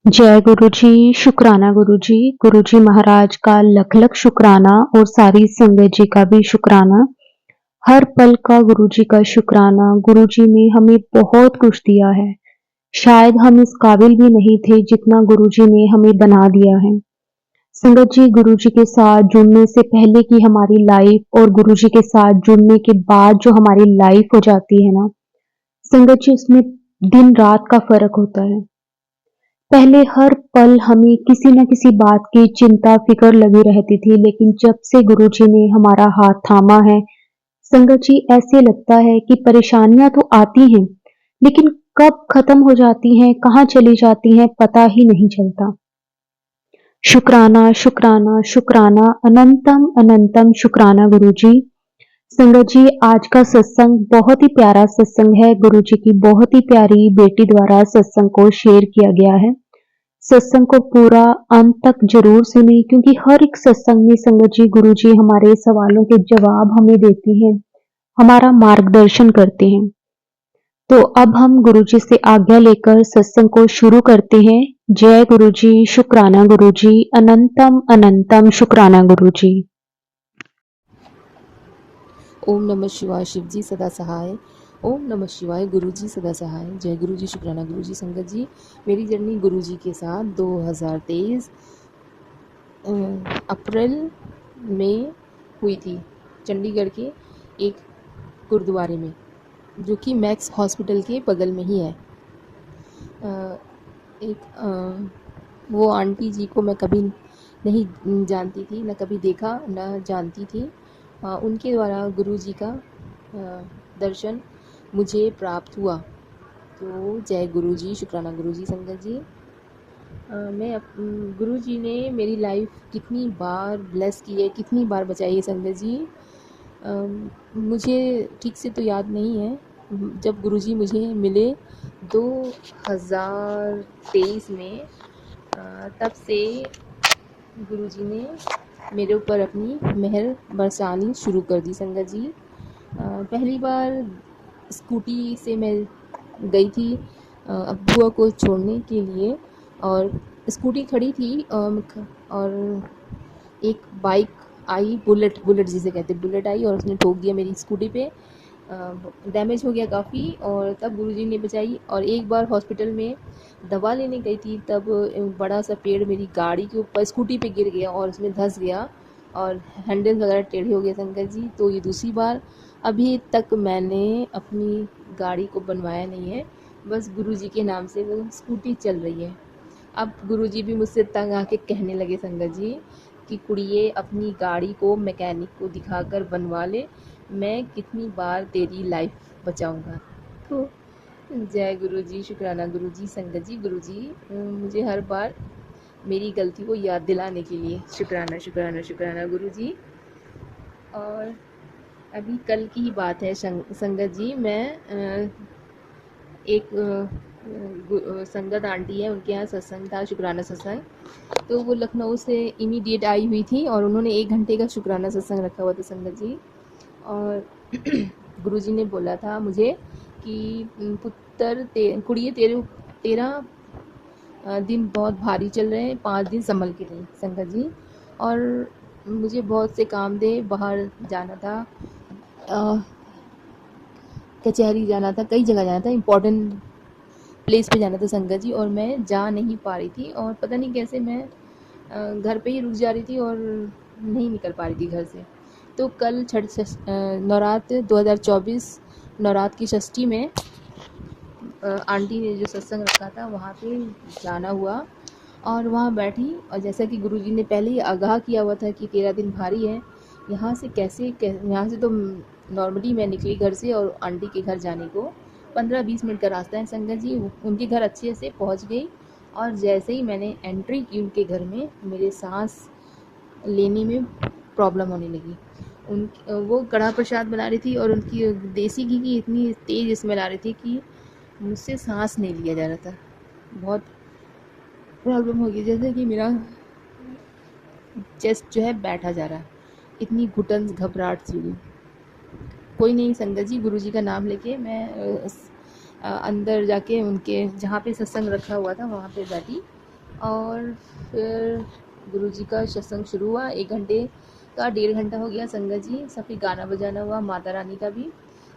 जय गुरु जी, शुक्राना गुरु जी। गुरु जी महाराज का लख लख शुक्राना और सारी संगत जी का भी शुक्राना। हर पल का गुरु जी का शुक्राना। गुरु जी ने हमें बहुत कुछ दिया है। शायद हम इस काबिल भी नहीं थे जितना गुरु जी ने हमें बना दिया है। संगत जी, गुरु जी के साथ जुड़ने से पहले की हमारी लाइफ और गुरु जी के साथ जुड़ने के बाद जो हमारी लाइफ हो जाती है ना, संगत जी, उसमें दिन रात का फर्क होता है। पहले हर पल हमें किसी न किसी बात की चिंता फिक्र लगी रहती थी, लेकिन जब से गुरुजी ने हमारा हाथ थामा है, संगत जी, ऐसे लगता है कि परेशानियां तो आती हैं, लेकिन कब खत्म हो जाती हैं, कहाँ चली जाती हैं, पता ही नहीं चलता। शुक्राना शुक्राना शुक्राना, अनंतम अनंतम शुक्राना गुरुजी। संगत जी, आज का सत्संग बहुत ही प्यारा सत्संग है। गुरुजी की बहुत ही प्यारी बेटी द्वारा सत्संग को शेयर किया गया है। सत्संग को पूरा अंत तक जरूर सुने, क्योंकि हर एक सत्संग में संगत जी, गुरु जी हमारे सवालों के जवाब हमें देती हैं, हमारा मार्गदर्शन करते हैं। तो अब हम गुरु जी से आज्ञा लेकर सत्संग को शुरू करते हैं। जय गुरु जी, शुक्राना गुरु जी, अनंतम अनंतम शुक्राना गुरु जी। ओम नमः शिवाय। शिव जी सदा सहाय। ओम नमः शिवाय। गुरु जी सदा सहाय। जय गुरु जी, शुक्राना गुरु जी। संगत जी, मेरी जर्नी गुरु जी के साथ 2023 अप्रैल में हुई थी, चंडीगढ़ के एक गुरुद्वारे में, जो कि मैक्स हॉस्पिटल के बगल में ही है। वो आंटी जी को मैं कभी नहीं जानती थी, न कभी देखा, न जानती थी। उनके द्वारा गुरु जी का दर्शन मुझे प्राप्त हुआ। तो जय गुरु जी, शुक्राना गुरु जी। संगत जी, गुरु जी ने मेरी लाइफ कितनी बार ब्लेस की है, कितनी बार बचाई है संगत जी, मुझे ठीक से तो याद नहीं है। जब गुरु जी मुझे मिले 2023 में, तब से गुरु जी ने मेरे ऊपर अपनी मेहर बरसानी शुरू कर दी। संगत जी, पहली बार स्कूटी से मैं गई थी बुआ को छोड़ने के लिए, और स्कूटी खड़ी थी, और एक बाइक आई, बुलेट, बुलेट जिसे कहते हैं, बुलेट आई और उसने ठोक दिया मेरी स्कूटी पे। डैमेज हो गया काफ़ी, और तब गुरुजी ने बचाई। और एक बार हॉस्पिटल में दवा लेने गई थी, तब बड़ा सा पेड़ मेरी गाड़ी के ऊपर स्कूटी पे गिर गया और उसमें धंस गया और हैंडल वगैरह टेढ़े हो गए संगत जी। तो ये दूसरी बार। अभी तक मैंने अपनी गाड़ी को बनवाया नहीं है, बस गुरुजी के नाम से वो स्कूटी चल रही है। अब गुरुजी भी मुझसे तंग आके कहने लगे संगत जी कि कुड़िए, अपनी गाड़ी को मैकेनिक को दिखाकर बनवा ले, मैं कितनी बार तेरी लाइफ बचाऊंगा। तो जय गुरु जी, शुक्राना गुरु जी। संगत जी, गुरु जी मुझे हर बार मेरी गलती को याद दिलाने के लिए शुक्राना शुक्राना शुक्राना गुरु जी। और अभी कल की ही बात है संगत जी, मैं एक संगत आंटी है, उनके यहाँ सत्संग था, शुक्राना सत्संग। तो वो लखनऊ से इमीडिएट आई हुई थी और उन्होंने 1 घंटे का शुक्राना सत्संग रखा हुआ था संगत जी। और गुरुजी ने बोला था मुझे कि पुत्र कुड़िए, तेरा दिन बहुत भारी चल रहे हैं, 5 दिन संभल के रही संगत जी। और मुझे बहुत से काम थे, बाहर जाना था, कचहरी जाना था, कई जगह जाना था, इम्पोर्टेंट प्लेस पे जाना था संगत जी, और मैं जा नहीं पा रही थी। और पता नहीं कैसे मैं घर पे ही रुक जा रही थी और नहीं निकल पा रही थी घर से। तो कल नवरात्र 2024 नवरात्र की षष्ठी में आंटी ने जो सत्संग रखा था, वहाँ पे जाना हुआ और वहाँ बैठी। और जैसा कि गुरुजी ने पहले ही आगाह किया हुआ था कि 13 दिन भारी है, यहाँ से यहाँ से तो नॉर्मली मैं निकली घर से, और आंटी के घर जाने को 15-20 मिनट का रास्ता है संगत जी। उनके घर अच्छे से पहुँच गई, और जैसे ही मैंने एंट्री की उनके घर में, मेरे सांस लेने में प्रॉब्लम होने लगी। वो कड़ा प्रसाद बना रही थी और उनकी देसी घी की इतनी तेज़ स्मेल आ रही थी कि मुझसे सांस नहीं लिया जा रहा था। बहुत प्रॉब्लम हो गई, जैसे कि मेरा चेस्ट जो है बैठा जा रहा है, इतनी घुटन घबराहट सी हुई। कोई नहीं संगत जी, गुरुजी का नाम लेके मैं अंदर जाके उनके जहाँ पे सत्संग रखा हुआ था वहाँ पे बैठी। और फिर गुरुजी का सत्संग शुरू हुआ। 1 घंटे का 1.5 घंटा हो गया संगत जी। सब फिर गाना बजाना हुआ, माता रानी का भी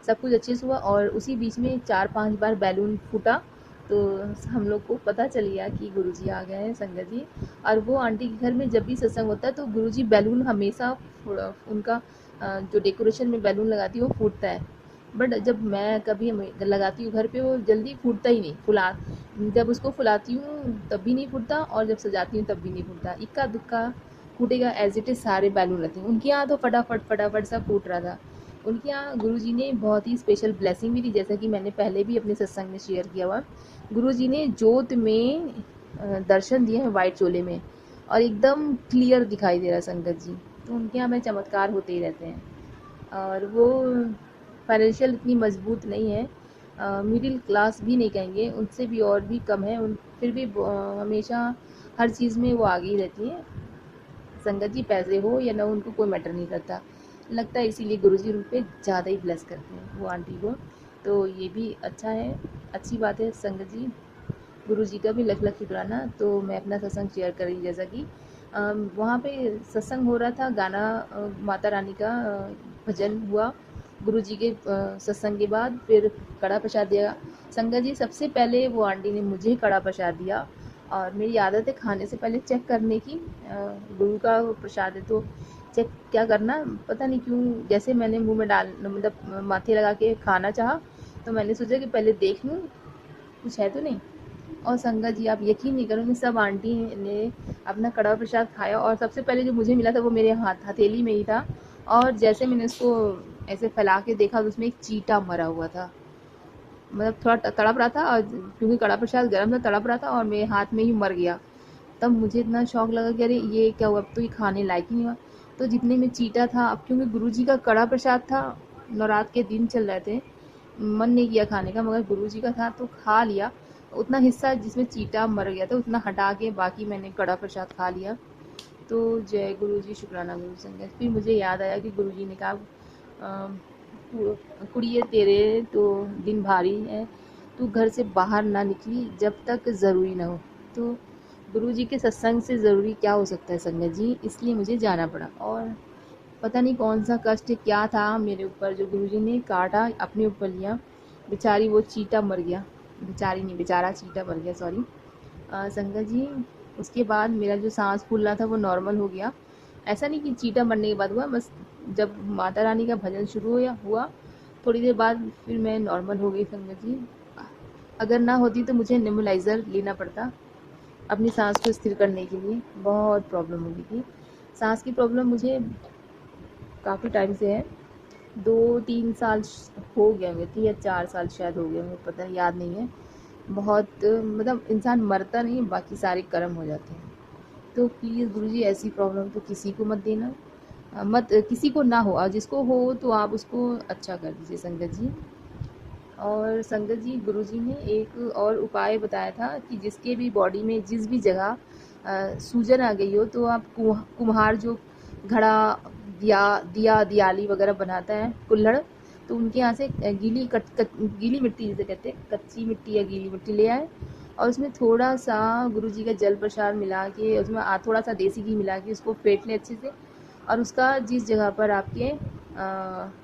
सब कुछ अच्छे से हुआ। और उसी बीच में 4-5 बार बैलून फूटा, तो हम लोग को पता चल गया कि गुरुजी आ गए हैं संगत जी। और वो आंटी के घर में जब भी सत्संग होता है तो गुरुजी बैलून हमेशा उनका जो डेकोरेशन में बैलून लगाती है वो फूटता है। बट जब मैं कभी लगाती हूँ घर पे, वो जल्दी फूटता ही नहीं। जब उसको फुलाती हूँ तब भी नहीं फूटता, और जब सजाती हूँ तब भी नहीं फूटता। इक्का दुक्का फूटेगा, एज इट इज़ सारे बैलून रहते हैं। उनके यहाँ तो फटाफट फटाफट सा फूट रहा था। उनके यहाँ गुरुजी ने बहुत ही स्पेशल ब्लेसिंग भी दी, जैसा कि मैंने पहले भी अपने सत्संग में शेयर किया हुआ। गुरुजी ने जोत में दर्शन दिए हैं वाइट चोले में, और एकदम क्लियर दिखाई दे रहा है संगत जी। तो उनके यहाँ में चमत्कार होते ही रहते हैं। और वो फाइनेंशियल इतनी मजबूत नहीं है, मिडिल क्लास भी नहीं कहेंगे, उनसे भी और भी कम है। उन फिर भी हमेशा हर चीज़ में वो आगे ही रहती हैं संगत जी। पैसे हो या ना, उनको कोई मैटर नहीं करता लगता है। इसीलिए गुरुजी उन पे ज़्यादा ही ब्लेस करते हैं वो आंटी को। तो ये भी अच्छा है, अच्छी बात है संगत जी। गुरुजी का भी लख लख शुक्राना। तो मैं अपना सत्संग शेयर कर रही, जैसा कि वहाँ पे सत्संग हो रहा था, गाना माता रानी का भजन हुआ। गुरुजी के सत्संग के बाद फिर कड़ा प्रसाद दिया संगत जी। सबसे पहले वो आंटी ने मुझे कड़ा प्रसाद दिया, और मेरी आदत है खाने से पहले चेक करने की। गुरु का प्रसाद है तो चेक क्या करना, पता नहीं क्यों, जैसे मैंने मुंह में डाल मतलब माथे लगा के खाना चाहा, तो मैंने सोचा कि पहले देख लूँ कुछ है तो नहीं। और संगत जी, आप यकीन नहीं करोगे, सब आंटी ने अपना कड़वा प्रसाद खाया, और सबसे पहले जो मुझे मिला था वो मेरे हथेली में ही था। और जैसे मैंने उसको ऐसे फैला के देखा तो उसमें एक चीटा मरा हुआ था, मतलब थोड़ा तड़प रहा था, और क्योंकि कड़ा प्रसाद गर्म था, तड़प रहा था और मेरे हाथ में ही मर गया। तब मुझे इतना शौक लगा कि अरे ये क्या हुआ, अब तो ये खाने लायक ही नहीं हुआ। तो जितने में चीटा था, अब क्योंकि गुरुजी का कड़ा प्रसाद था, नवरात्र के दिन चल रहे थे, मन नहीं किया खाने का, मगर गुरुजी का था तो खा लिया। उतना हिस्सा जिसमें चीटा मर गया था उतना हटा के बाकी मैंने कड़ा प्रसाद खा लिया। तो जय गुरुजी, शुक्राना गुरु संगत। फिर मुझे याद आया कि गुरुजी ने कहा कुड़िए तेरे तो दिन भारी है, तू घर से बाहर ना निकली जब तक ज़रूरी ना हो। तो गुरुजी के सत्संग से ज़रूरी क्या हो सकता है संगत जी, इसलिए मुझे जाना पड़ा। और पता नहीं कौन सा कष्ट क्या था मेरे ऊपर जो गुरुजी ने काटा, अपने ऊपर लिया। बेचारी वो चीटा मर गया, बेचारी नहीं बेचारा चीटा मर गया, सॉरी संगत जी। उसके बाद मेरा जो सांस फूलना था वो नॉर्मल हो गया। ऐसा नहीं कि चीटा मरने के बाद हुआ, बस जब माता रानी का भजन शुरू हुआ थोड़ी देर बाद फिर मैं नॉर्मल हो गई संगत जी। अगर ना होती तो मुझे नेबुलाइज़र लेना पड़ता अपनी सांस को स्थिर करने के लिए, बहुत प्रॉब्लम हो गई थी। सांस की प्रॉब्लम मुझे काफ़ी टाइम से है, 2-3 साल हो गए होंगे, 3 या 4 साल शायद हो गए होंगे, पता याद नहीं है। बहुत मतलब इंसान मरता नहीं, बाकी सारे कर्म हो जाते हैं। तो प्लीज़ गुरुजी, ऐसी प्रॉब्लम तो किसी को मत देना, मत किसी को ना हो, और जिसको हो तो आप उसको अच्छा कर दीजिए संगत जी। और संगत जी, गुरुजी ने एक और उपाय बताया था कि जिसके भी बॉडी में जिस भी जगह सूजन आ गई हो, तो आप कुम्हार जो घड़ा दियाली वगैरह बनाता है, कुल्हड़, तो उनके यहाँ से गीली मिट्टी जिसे कहते हैं, कच्ची मिट्टी या गीली मिट्टी ले आए, और उसमें थोड़ा सा गुरुजी का जल प्रसाद मिला के, उसमें थोड़ा सा देसी घी मिला के उसको फेंट लें अच्छे से, और उसका जिस जगह पर आपके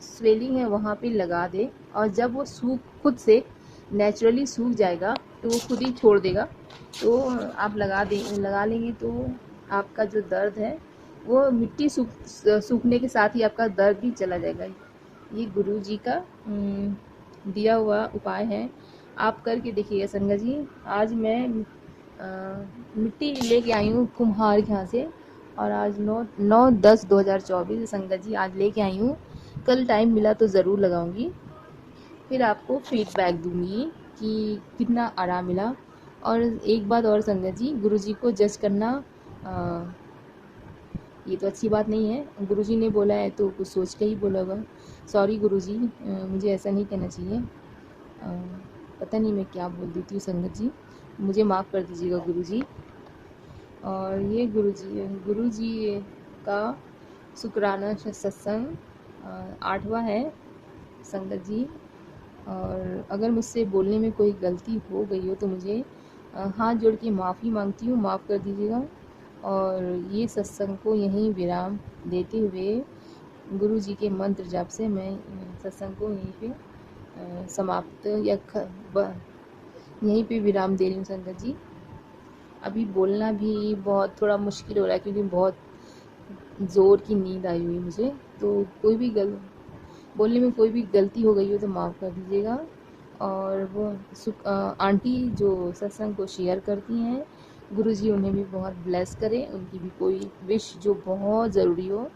स्वेलिंग है वहाँ पे लगा दे। और जब वो खुद से नेचुरली सूख जाएगा तो वो खुद ही छोड़ देगा। तो आप लगा लेंगे तो आपका जो दर्द है वो मिट्टी सूखने के साथ ही आपका दर्द भी चला जाएगा। ये गुरु जी का दिया हुआ उपाय है, आप करके देखिएगा संगत जी। आज मैं मिट्टी लेके आई हूँ कुम्हार के यहाँ से, और आज 9/10/2024 संगत जी आज लेके आई हूँ। कल टाइम मिला तो ज़रूर लगाऊंगी, फिर आपको फीडबैक दूंगी कि कितना आराम मिला। और एक बात और संगत जी, गुरुजी को जज करना ये तो अच्छी बात नहीं है। गुरुजी ने बोला है तो कुछ सोच के ही बोला होगा। सॉरी गुरुजी, मुझे ऐसा नहीं कहना चाहिए। पता नहीं मैं क्या बोल देती हूँ संगत जी, मुझे माफ़ कर दीजिएगा गुरुजी। और ये गुरुजी का शुक्राना सत्संग 8वां है संगत जी। और अगर मुझसे बोलने में कोई गलती हो गई हो तो मुझे हाथ जोड़ के माफ़ी मांगती हूँ, माफ़ कर दीजिएगा। और ये सत्संग को यहीं विराम देते हुए गुरु जी के मंत्र जाप से मैं सत्संग को यहीं पे समाप्त या यहीं पे विराम दे रही हूँ संगत जी। अभी बोलना भी बहुत थोड़ा मुश्किल हो रहा है क्योंकि बहुत ज़ोर की नींद आई हुई मुझे, तो कोई भी बोलने में कोई भी गलती हो गई हो तो माफ़ कर दीजिएगा। और वो आंटी जो सत्संग को शेयर करती हैं, गुरुजी उन्हें भी बहुत ब्लेस करें, उनकी भी कोई विश जो बहुत ज़रूरी हो,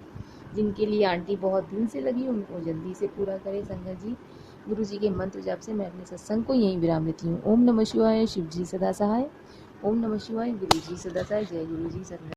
जिनके लिए आंटी बहुत दिन से लगी उनको जल्दी से पूरा करे संगत जी। गुरुजी के मंत्र जाप से मैं अपने सत्संग को यहीं विराम देती हूँ। ओम नमः शिवाय, शिव जी सदा सहाय। ओम नमः शिवाय, गुरु जी सदा सहाय। जय गुरु जी।